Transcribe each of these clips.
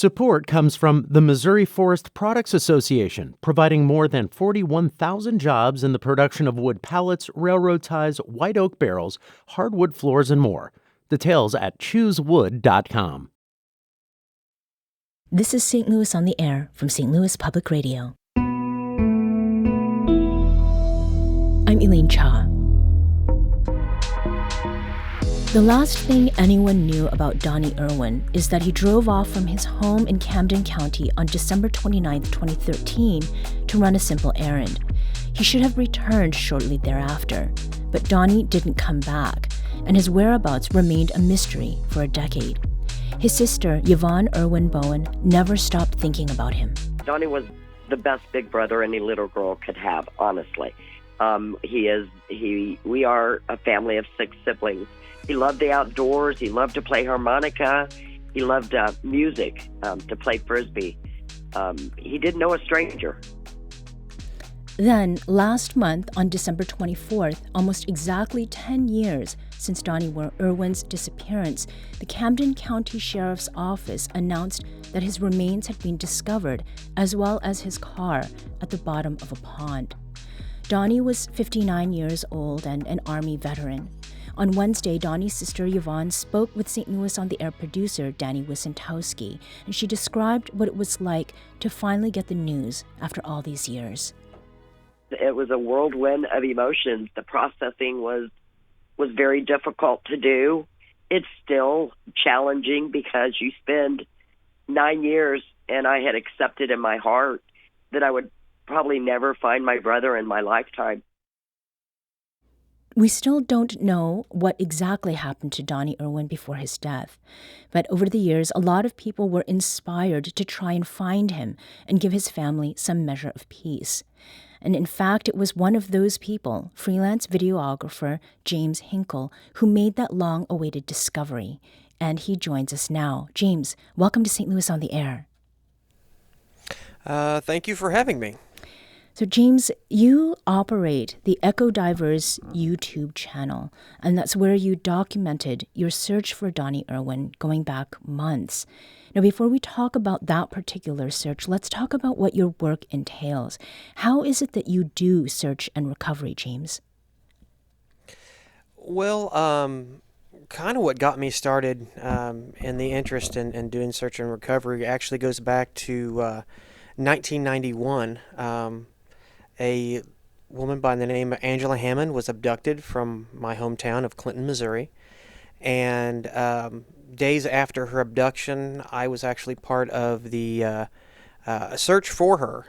Support comes from the Missouri Forest Products Association, providing more than 41,000 jobs in the production of wood pallets, railroad ties, white oak barrels, hardwood floors, and more. Details at choosewood.com. This is St. Louis on the Air from St. Louis Public Radio. I'm Elaine Cha. The last thing anyone knew about Donnie Erwin is that he drove off from his home in Camden County on December 29, 2013, to run a simple errand. He should have returned shortly thereafter, but Donnie didn't come back, and his whereabouts remained a mystery for a decade. His sister, Yvonne Erwin-Bowen, never stopped thinking about him. Donnie was the best big brother any little girl could have, honestly. We are a family of 6 siblings. He loved the outdoors. He loved to play harmonica. He loved music, to play Frisbee. He didn't know a stranger. Then, last month, on December 24th, almost exactly 10 years since Donnie Erwin's disappearance, the Camden County Sheriff's Office announced that his remains had been discovered, as well as his car, at the bottom of a pond. Donnie was 59 years old and an Army veteran. On Wednesday, Donnie's sister Yvonne spoke with St. Louis on the Air producer Danny Wysentowski, and she described what it was like to finally get the news after all these years. It was a whirlwind of emotions. The processing was very difficult to do. It's still challenging because you spend 9 years, and I had accepted in my heart that I would probably never find my brother in my lifetime. We still don't know what exactly happened to Donnie Erwin before his death, but over the years, a lot of people were inspired to try and find him and give his family some measure of peace. And in fact, it was one of those people, freelance videographer James Hinkle, who made that long-awaited discovery. And he joins us now. James, welcome to St. Louis on the Air. Thank you for having me. So, James, you operate the Echo Divers YouTube channel, and that's where you documented your search for Donnie Erwin going back months. Now, before we talk about that particular search, let's talk about what your work entails. How is it that you do search and recovery, James? Well, kind of what got me started in the interest in doing search and recovery actually goes back to 1991. A woman by the name of Angela Hammond was abducted from my hometown of Clinton, Missouri. And days after her abduction, I was actually part of the search for her.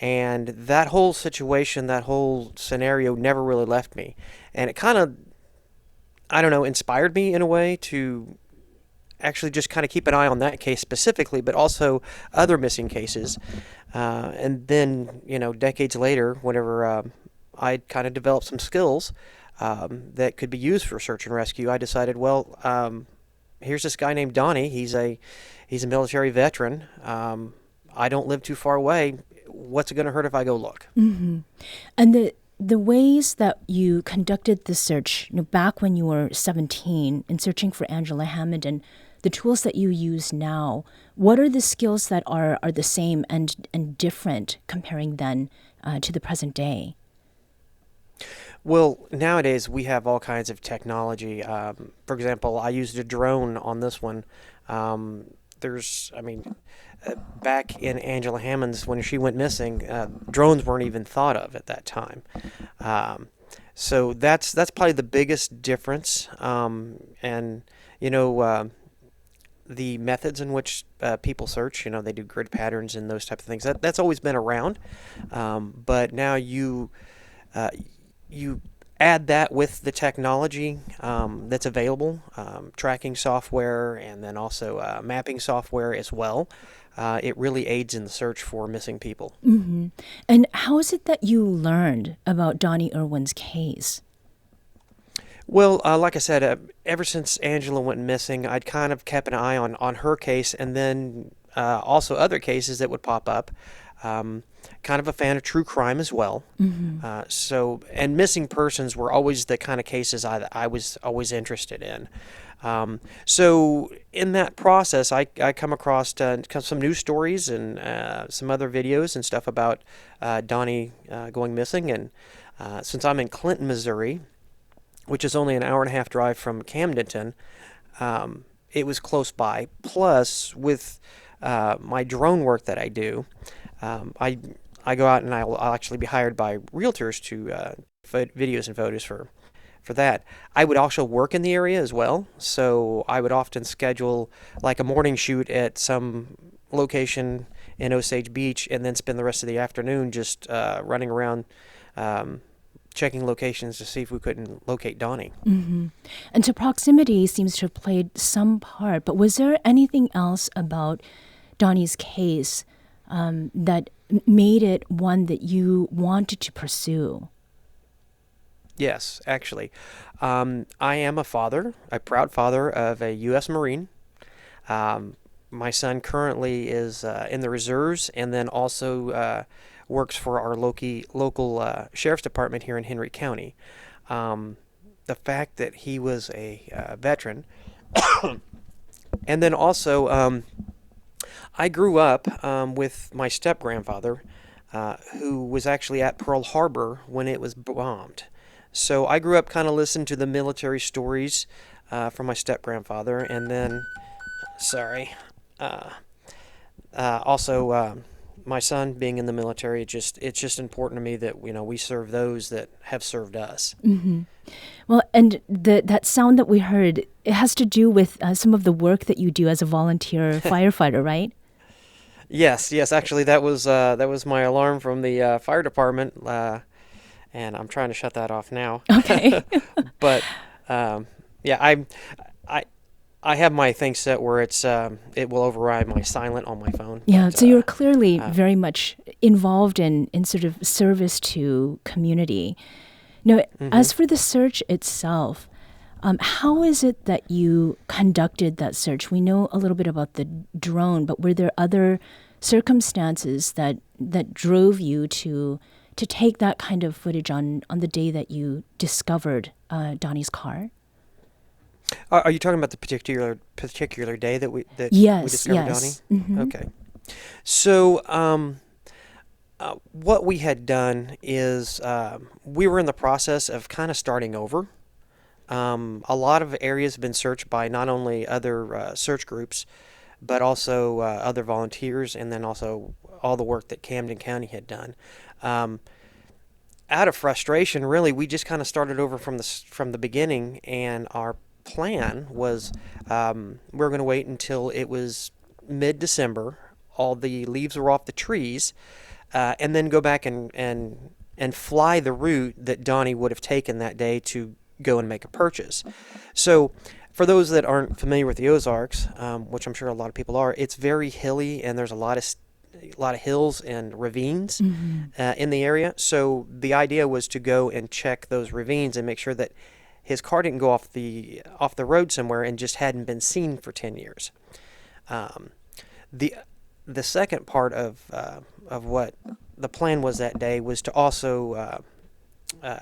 And that whole situation, that whole scenario never really left me. And it kind of, inspired me in a way to actually just kind of keep an eye on that case specifically, but also other missing cases. And then, decades later, whenever I kind of developed some skills that could be used for search and rescue, I decided, here's this guy named Donnie. He's a military veteran. I don't live too far away. What's it going to hurt if I go look? Mm-hmm. And the ways that you conducted the search, back when you were 17 and searching for Angela Hammond, and the tools that you use now, what are the skills that are the same and different comparing then to the present day? Well, nowadays we have all kinds of technology. For example, I used a drone on this one. Back in Angela Hammond's, when she went missing, drones weren't even thought of at that time. So that's probably the biggest difference. The methods in which people search, they do grid patterns and those type of things. That's always been around, but now you add that with the technology that's available, tracking software, and then also mapping software as well. It really aids in the search for missing people. Mm-hmm. And how is it that you learned about Donnie Erwin's case? Well, like I said, ever since Angela went missing, I'd kind of kept an eye on her case, and then also other cases that would pop up. Kind of a fan of true crime as well. And missing persons were always the kind of cases I was always interested in. So in that process, I come across some news stories and some other videos and stuff about Donnie going missing. And since I'm in Clinton, Missouri, which is only an hour and a half drive from Camden, it was close by. Plus, with my drone work that I do, I go out and I'll actually be hired by realtors to videos and photos for that. I would also work in the area as well, so I would often schedule like a morning shoot at some location in Osage Beach and then spend the rest of the afternoon just running around checking locations to see if we couldn't locate Donnie. And so proximity seems to have played some part, but was there anything else about Donnie's case that made it one that you wanted to pursue? Yes, actually. I am a proud father of a U.S. Marine. My son currently is in the reserves and then also works for our local sheriff's department here in Henry County. The fact that he was a veteran. And then also, I grew up with my step-grandfather, who was actually at Pearl Harbor when it was bombed. So I grew up kind of listening to the military stories from my step-grandfather, and then, also my son being in the military. It's just important to me that we serve those that have served us. Well, and that sound that we heard, it has to do with some of the work that you do as a volunteer firefighter, right? Yes. Actually, that was my alarm from the fire department. And I'm trying to shut that off now. Okay. But yeah, I have my thing set where it will override my silent on my phone. Yeah, but, so you're clearly very much involved in sort of service to community. Now, as for the search itself, how is it that you conducted that search? We know a little bit about the drone, but were there other circumstances that drove you to take that kind of footage on the day that you discovered Donnie's car? Are you talking about the particular day that we discovered Donnie? Okay. So what we had done is we were in the process of kind of starting over. A lot of areas have been searched by not only other search groups, but also other volunteers, and then also all the work that Camden County had done. Out of frustration, really, we just kind of started over from the beginning, and our plan was we were going to wait until it was mid-December, all the leaves were off the trees, and then go back and fly the route that Donnie would have taken that day to go and make a purchase. So for those that aren't familiar with the Ozarks, which I'm sure a lot of people are, it's very hilly, and there's a lot of hills and ravines in the area. So the idea was to go and check those ravines and make sure that his car didn't go off the road somewhere and just hadn't been seen for 10 years. The second part of what the plan was that day was to also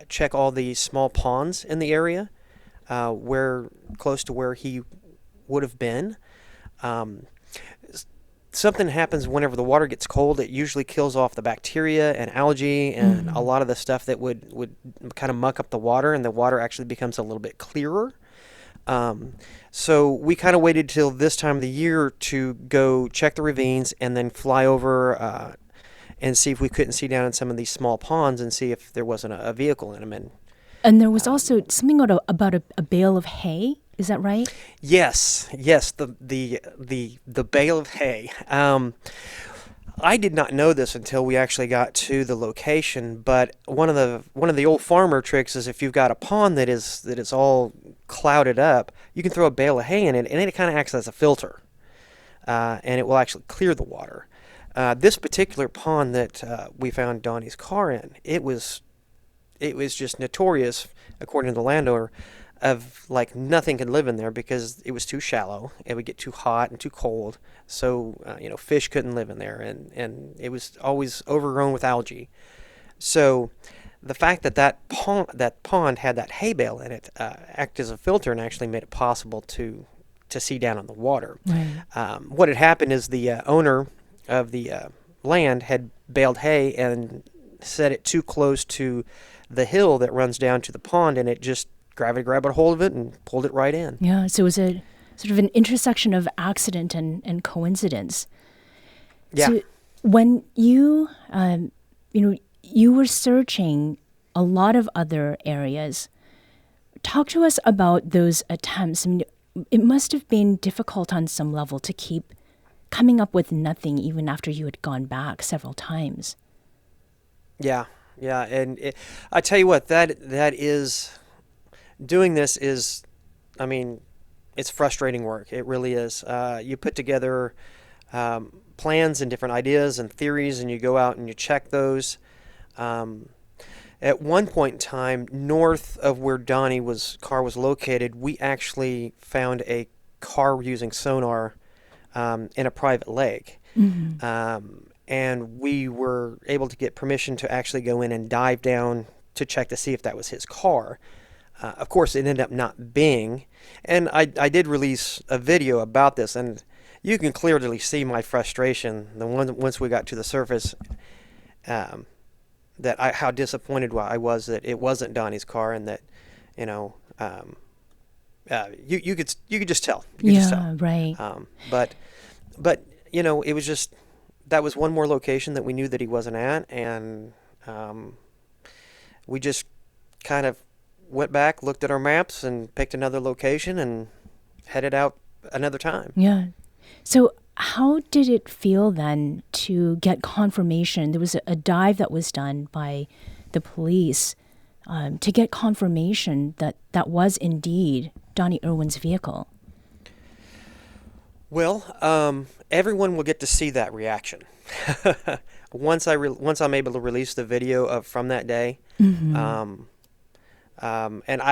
check all the small ponds in the area, close to where he would have been. Something happens whenever the water gets cold. It usually kills off the bacteria and algae and a lot of the stuff that would kind of muck up the water, and the water actually becomes a little bit clearer. So we kind of waited till this time of the year to go check the ravines and then fly over and see if we couldn't see down in some of these small ponds and see if there wasn't a vehicle in them. And there was also something about a bale of hay. Is that right? Yes. The bale of hay. I did not know this until we actually got to the location, but one of the old farmer tricks is if you've got a pond that is all clouded up, you can throw a bale of hay in it, and it kind of acts as a filter, and it will actually clear the water. This particular pond that we found Donnie's car in, it was just notorious, according to the landowner, of like nothing could live in there because it was too shallow. It would get too hot and too cold. So, fish couldn't live in there, and it was always overgrown with algae. So the fact that that pond had that hay bale in it acted as a filter and actually made it possible to see down on the water. Right. What had happened is the owner of the land had baled hay and set it too close to the hill that runs down to the pond, and it just gravity grabbed a hold of it and pulled it right in. Yeah, so it was a sort of an intersection of accident and coincidence. Yeah. So when you, you were searching a lot of other areas, talk to us about those attempts. I mean, it must have been difficult on some level to keep coming up with nothing even after you had gone back several times. Yeah, and I tell you what, that is, doing this is, I mean, it's frustrating work. It really is. You put together plans and different ideas and theories, and you go out and you check those. At one point in time, north of where Donnie's car was located, we actually found a car using sonar in a private lake. Mm-hmm. And we were able to get permission to actually go in and dive down to check to see if that was his car. Of course, it ended up not being. And I did release a video about this, and you can clearly see my frustration once we got to the surface. How disappointed I was that it wasn't Donnie's car, and that, you could just tell. You could just tell. Right. But it was just, that was one more location that we knew that he wasn't at, and we just kind of went back, looked at our maps, and picked another location and headed out another time. Yeah. So how did it feel then to get confirmation? There was a dive that was done by the police to get confirmation that that was indeed Donnie Erwin's vehicle. Well, everyone will get to see that reaction once I'm able to release the video from that day. Mm-hmm. And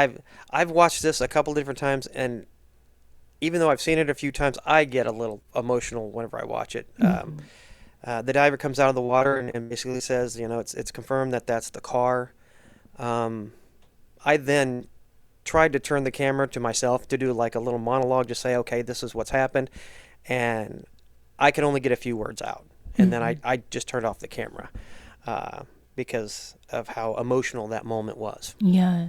I've watched this a couple different times, and even though I've seen it a few times, I get a little emotional whenever I watch it. Mm-hmm. The diver comes out of the water and basically says, it's confirmed that that's the car. I then tried to turn the camera to myself to do like a little monologue to say, okay, this is what's happened. And I could only get a few words out. And then I just turned off the camera because of how emotional that moment was. Yeah.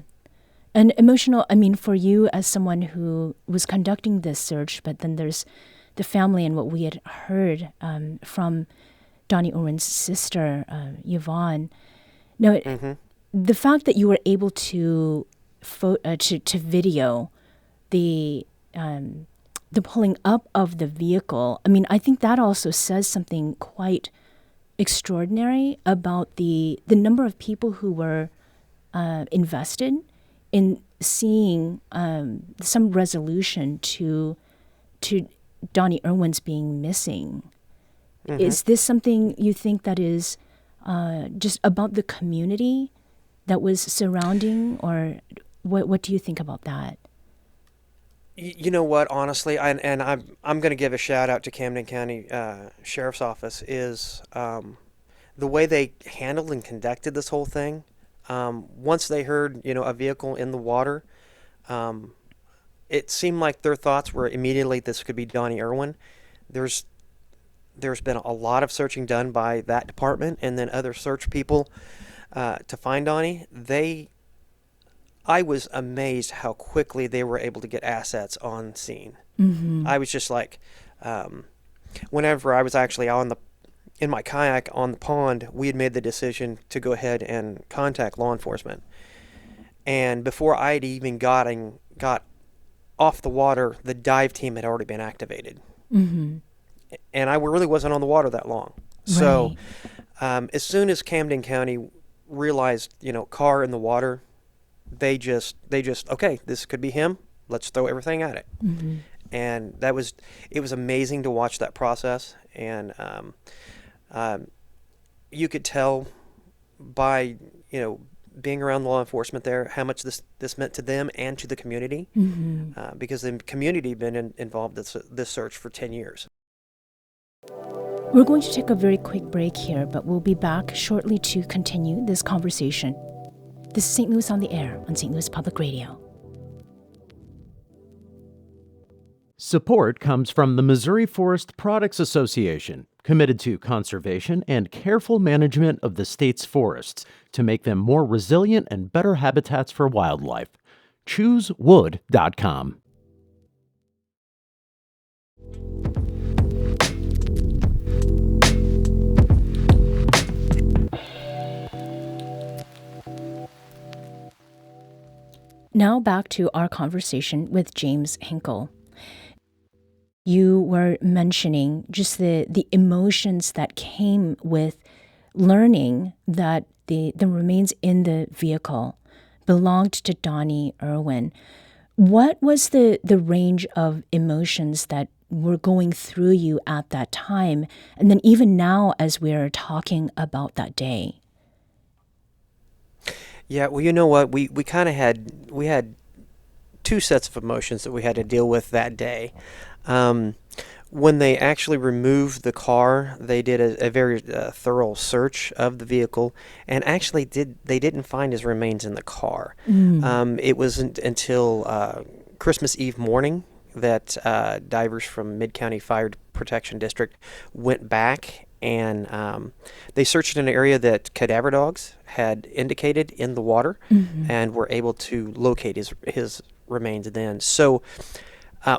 And emotional, I mean, for you as someone who was conducting this search, but then there's the family and what we had heard from Donnie Erwin's sister, Yvonne. Now, the fact that you were able to video the pulling up of the vehicle, I mean, I think that also says something quite extraordinary about the number of people who were invested in seeing some resolution to Donnie Erwin's being missing. Mm-hmm. Is this something you think that is just about the community that was surrounding, or what do you think about that? You know what? Honestly, I'm going to give a shout out to Camden County Sheriff's Office is the way they handled and conducted this whole thing. Once they heard a vehicle in the water, it seemed like their thoughts were immediately this could be Donnie Erwin. There's been a lot of searching done by that department and then other search people to find Donnie. I was amazed how quickly they were able to get assets on scene. Mm-hmm. I was just like, whenever I was actually in my kayak on the pond, we had made the decision to go ahead and contact law enforcement. And before I had even got off the water, the dive team had already been activated. Mm-hmm. And I really wasn't on the water that long. Right. So as soon as Camden County realized, car in the water, they just okay, this could be him. Let's throw everything at it. Mm-hmm. And it was amazing to watch that process. And you could tell by being around law enforcement there, how much this meant to them and to the community, because the community had been involved in this search for 10 years. We're going to take a very quick break here, but we'll be back shortly to continue this conversation. This is St. Louis on the Air on St. Louis Public Radio. Support comes from the Missouri Forest Products Association, committed to conservation and careful management of the state's forests to make them more resilient and better habitats for wildlife. ChooseWood.com. Now back to our conversation with James Hinkle. You were mentioning just the emotions that came with learning that the remains in the vehicle belonged to Donnie Erwin. What was the range of emotions that were going through you at that time, and then even now as we're talking about that day? Yeah, well, you know what? We kind of had two sets of emotions that we had to deal with that day. When they actually removed the car, they did a very thorough search of the vehicle, and actually they didn't find his remains in the car. It wasn't until Christmas Eve morning that divers from Mid-County Fire Protection District went back, and they searched an area that cadaver dogs had indicated in the water, and were able to locate his remains then. So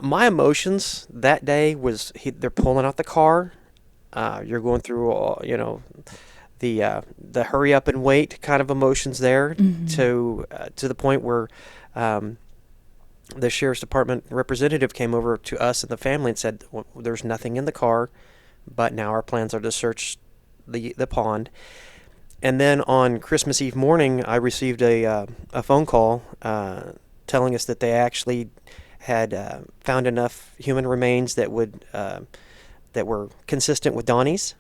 my emotions that day was they're pulling out the car. You're going through the hurry up and wait kind of emotions there, to the point where the sheriff's department representative came over to us and the family and said, well, there's nothing in the car, but now our plans are to search the pond. And then on Christmas Eve morning, I received a phone call telling us that they actually had found enough human remains that were consistent with Donnie's.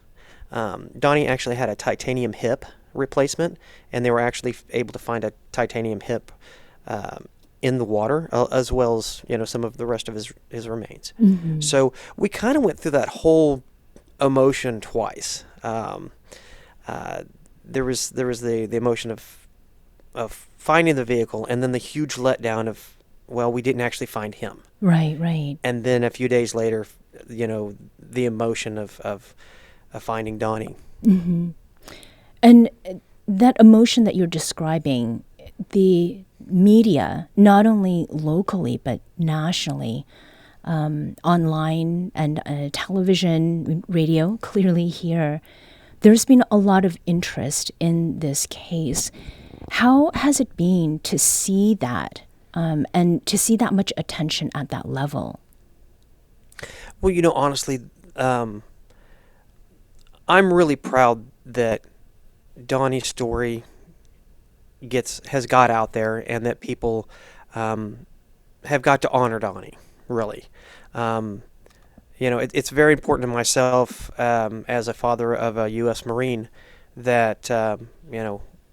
Donnie actually had a titanium hip replacement, and they were actually able to find a titanium hip in the water, as well as some of the rest of his remains. So we kind of went through that whole emotion twice. There was the emotion of finding the vehicle, and then the huge letdown of, well, we didn't actually find him. Right. And then a few days later, the emotion of finding Donnie. And that emotion that you're describing, the media, not only locally but nationally, online and television, radio, clearly here, there's been a lot of interest in this case. How has it been to see that? And to see that much attention at that level? Well, honestly, I'm really proud that Donnie's story has got out there, and that people have got to honor Donnie, really. It's very important to myself, as a father of a U.S. Marine, that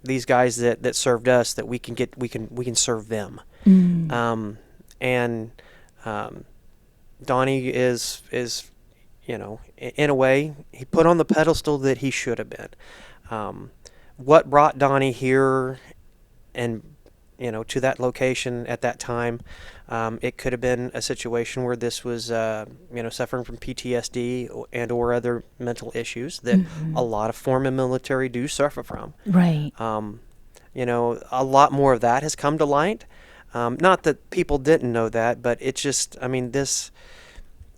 these guys that served us, that we can serve them. And Donnie is in a way, he put on the pedestal that he should have been. What brought Donnie here and to that location at that time, it could have been a situation where this was suffering from PTSD and or other mental issues that a lot of former military do suffer from. Right. A lot more of that has come to light. Not that people didn't know that, but it's just,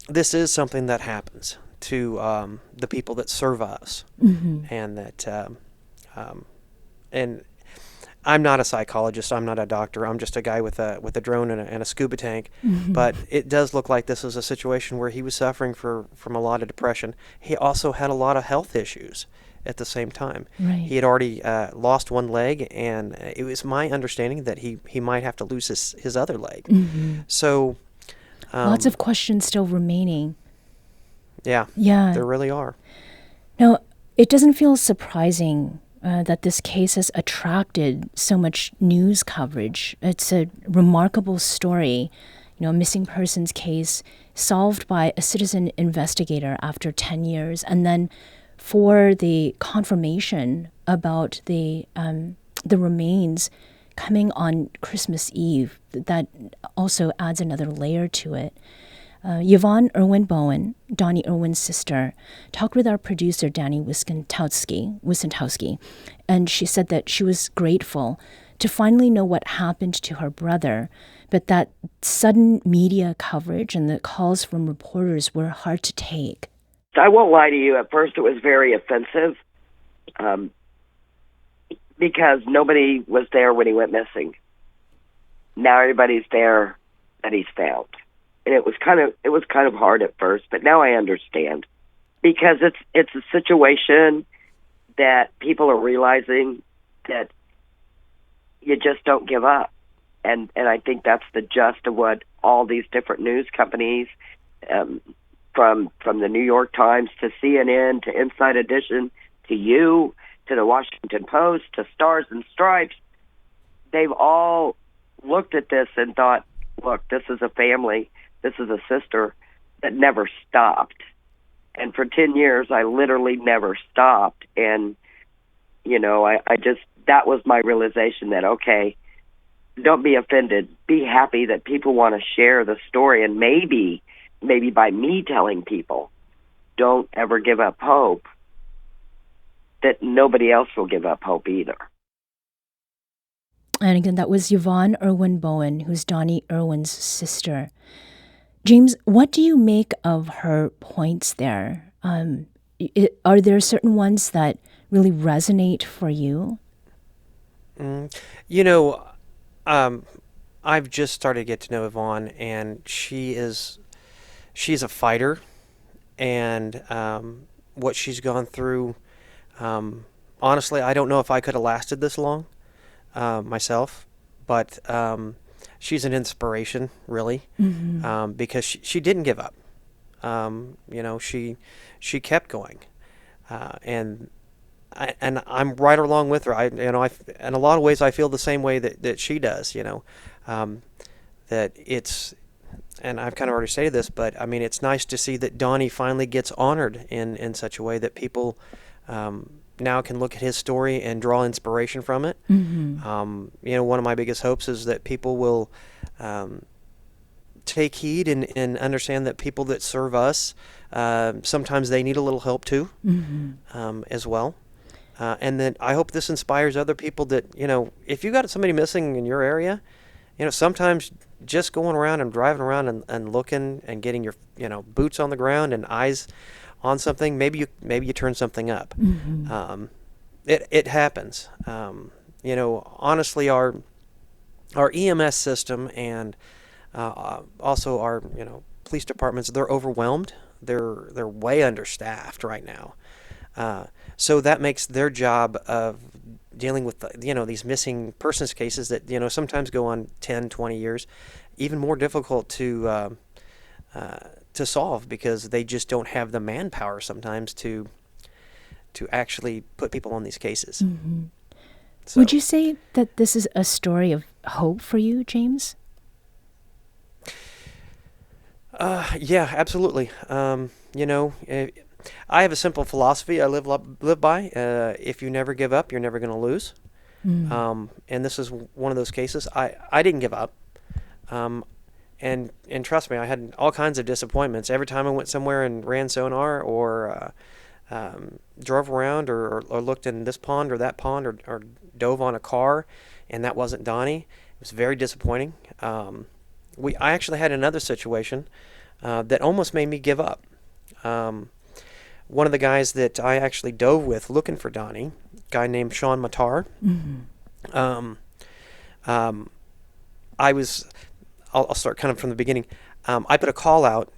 this is something that happens to the people that serve us, and that, and I'm not a psychologist, I'm not a doctor, I'm just a guy with a drone and a scuba tank, but it does look like this was a situation where he was suffering from a lot of depression. He also had a lot of health issues at the same time. Right. He had already lost one leg, and it was my understanding that he might have to lose his other leg. So lots of questions still remaining. Yeah, there really are. Now, it doesn't feel surprising that this case has attracted so much news coverage. It's a remarkable story, a missing persons case solved by a citizen investigator after 10 years, and then for the confirmation about the remains coming on Christmas Eve, that also adds another layer to it. Yvonne Erwin-Bowen, Donnie Erwin's sister, talked with our producer, Danny Wysentowski, and she said that she was grateful to finally know what happened to her brother, but that sudden media coverage and the calls from reporters were hard to take. I won't lie to you. At first, it was very offensive because nobody was there when he went missing. Now everybody's there that he's found. And it was kind of hard at first, but now I understand, because it's a situation that people are realizing that you just don't give up, and I think that's the gist of what all these different news companies, from the New York Times to CNN to Inside Edition to you to the Washington Post to Stars and Stripes, they've all looked at this and thought, look, this is a family. This is a sister that never stopped. And for 10 years, I literally never stopped. And, I just, that was my realization that, okay, don't be offended. Be happy that people want to share the story. And maybe by me telling people, don't ever give up hope, that nobody else will give up hope either. And again, that was Yvonne Erwin-Bowen, who's Donnie Erwin's sister. James, what do you make of her points there? Are there certain ones that really resonate for you? I've just started to get to know Yvonne, and she's a fighter, and what she's gone through, honestly, I don't know if I could have lasted this long myself, but she's an inspiration, really, because she didn't give up. She kept going, and I'm right along with her. In a lot of ways, I feel the same way that she does. That it's, and I've kind of already stated this, but I mean, it's nice to see that Donnie finally gets honored in such a way that people now can look at his story and draw inspiration from it. One of my biggest hopes is that people will take heed and understand that people that serve us, sometimes they need a little help too, as well. And then I hope this inspires other people that, if you got somebody missing in your area, sometimes just going around and driving around and looking and getting your, boots on the ground and eyes on something, maybe you turn something up. It happens. Honestly, our EMS system and also our police departments, they're overwhelmed. They're way understaffed right now. So that makes their job of dealing with these missing persons cases that sometimes go on 10, 20 years, even more difficult to solve, because they just don't have the manpower sometimes to actually put people on these cases. So, would you say that this is a story of hope for you, James? Yeah, absolutely. I have a simple philosophy I live by. If you never give up, you're never going to lose. And this is one of those cases. I didn't give up. And trust me, I had all kinds of disappointments. Every time I went somewhere and ran sonar or drove around or looked in this pond or that pond or dove on a car and that wasn't Donnie, it was very disappointing. I actually had another situation that almost made me give up. One of the guys that I actually dove with looking for Donnie, a guy named Sean Matar, I'll start kind of from the beginning. I put a call out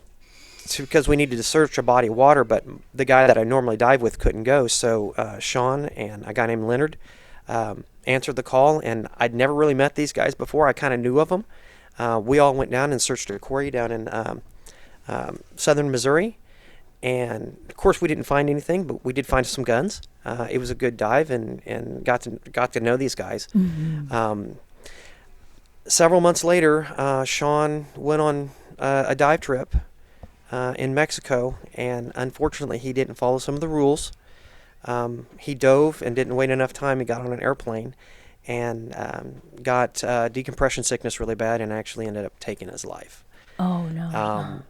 because we needed to search a body of water, but the guy that I normally dive with couldn't go. So Sean and a guy named Leonard answered the call, and I'd never really met these guys before. I kind of knew of them. We all went down and searched a quarry down in southern Missouri, And of course, we didn't find anything, but we did find some guns. It was a good dive, and got to know these guys. Several months later, Sean went on a dive trip in Mexico, and unfortunately, he didn't follow some of the rules. He dove and didn't wait enough time. He got on an airplane and got decompression sickness really bad, and actually ended up taking his life. Oh no.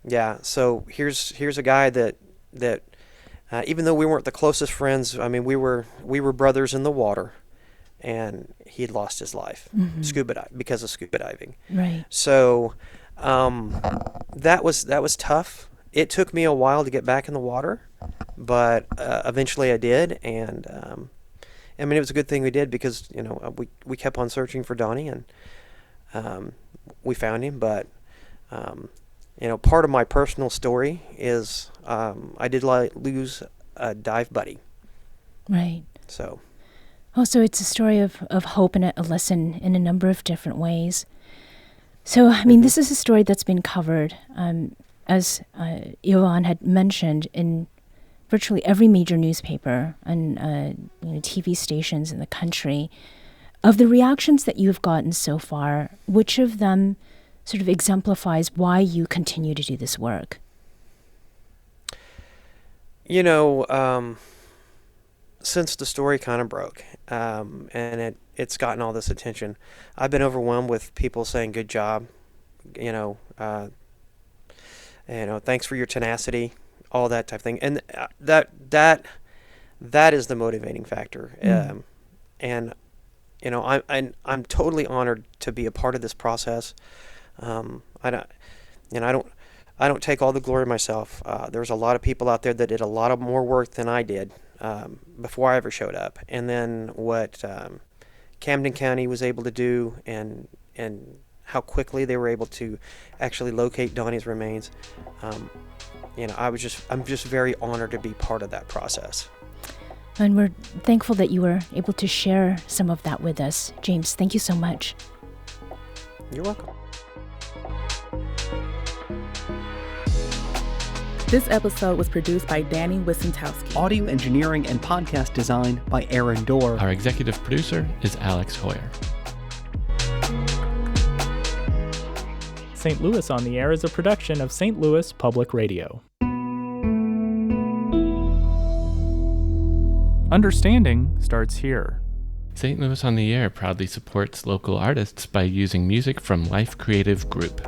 Yeah, so here's a guy that even though we weren't the closest friends, I mean, we were brothers in the water, and he had lost his life because of scuba diving. Right. So that was tough. It took me a while to get back in the water, but eventually I did, and I mean, it was a good thing we did, because we kept on searching for Donnie, and we found him, but. Part of my personal story is I did lose a dive buddy. Right. So. Also, it's a story of hope and a lesson in a number of different ways. So, I mean, this is a story that's been covered, as Yvonne had mentioned, in virtually every major newspaper and TV stations in the country. Of the reactions that you've gotten so far, which of them sort of exemplifies why you continue to do this work? Since the story kind of broke, and it's gotten all this attention, I've been overwhelmed with people saying, "Good job," thanks for your tenacity, all that type of thing, and that is the motivating factor. And I'm totally honored to be a part of this process. I don't take all the glory myself. There's a lot of people out there that did a lot of more work than I did before I ever showed up. And then what Camden County was able to do, and how quickly they were able to actually locate Donnie's remains. I'm just very honored to be part of that process. And we're thankful that you were able to share some of that with us. James, thank you so much. You're welcome. This episode was produced by Danny Wissentowski. Audio engineering and podcast design by Aaron Dorr. Our executive producer is Alex Hoyer. St. Louis on the Air is a production of St. Louis Public Radio. Understanding starts here. St. Louis on the Air proudly supports local artists by using music from Life Creative Group.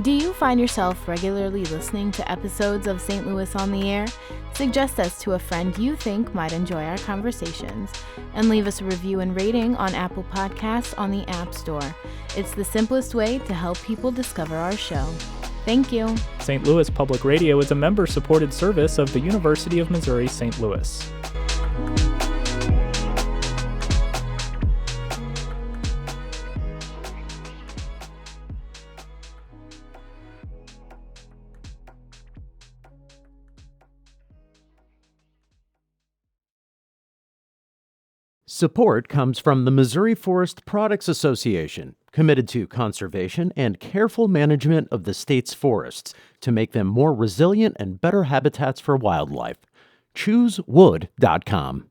Do you find yourself regularly listening to episodes of St. Louis on the Air? Suggest us to a friend you think might enjoy our conversations, and leave us a review and rating on Apple Podcasts on the App Store. It's the simplest way to help people discover our show. Thank you. St. Louis Public Radio is a member-supported service of the University of Missouri St. Louis. Support comes from the Missouri Forest Products Association, committed to conservation and careful management of the state's forests to make them more resilient and better habitats for wildlife. ChooseWood.com.